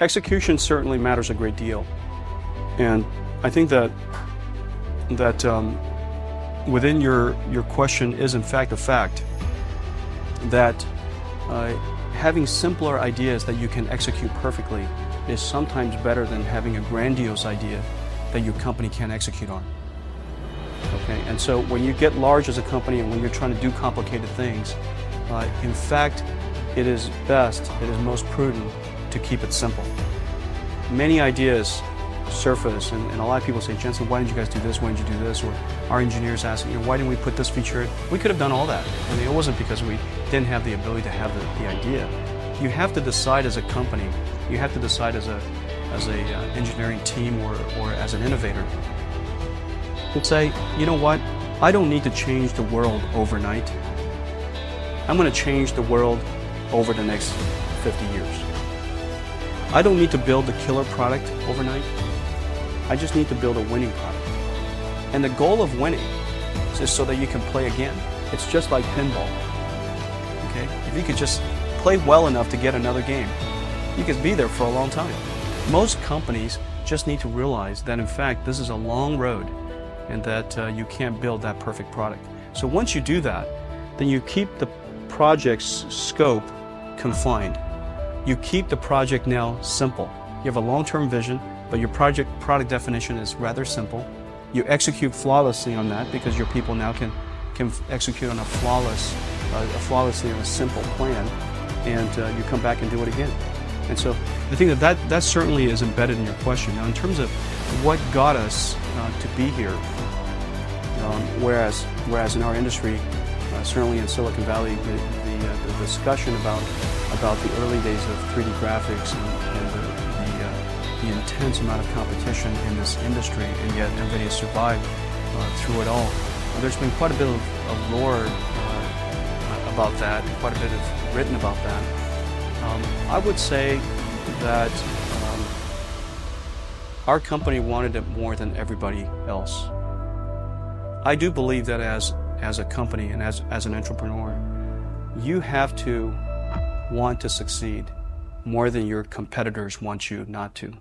execution certainly matters a great deal. And I think that within your question is in fact a fact that having simpler ideas that you can execute perfectly is sometimes better than having a grandiose idea that your company can't execute on. Okay, and so when you get large as a company and when you're trying to do complicated things, in fact, it is most prudent to keep it simple. Many ideas surface, and a lot of people say, Jensen, why didn't you guys do this? Why didn't you do this? Or our engineers ask, why didn't we put this feature in? We could have done all that. I mean, it wasn't because we didn't have the ability to have the idea. You have to decide as a company, you have to decide as a engineering team or as an innovator, and say, you know what? I don't need to change the world overnight. I'm going to change the world over the next 50 years. I don't need to build the killer product overnight. I just need to build a winning product. And the goal of winning is so that you can play again. It's just like pinball. Okay? If you could just play well enough to get another game, you could be there for a long time. Most companies just need to realize that in fact this is a long road and that you can't build that perfect product. So once you do that, then you keep the project's scope confined. You keep the project now simple. You have a long-term vision, but your product definition is rather simple. You execute flawlessly on that because your people now can execute on a flawlessly on a simple plan, and you come back and do it again. And so I think that certainly is embedded in your question. Now, in terms of what got us to be here, whereas in our industry, certainly in Silicon Valley, the discussion about the early days of 3D graphics and the intense amount of competition in this industry, and yet NVIDIA survived through it all. There's been quite a bit of lore about that, and quite a bit of written about that. I would say that our company wanted it more than everybody else. I do believe that as a company and as an entrepreneur, you have to want to succeed more than your competitors want you not to.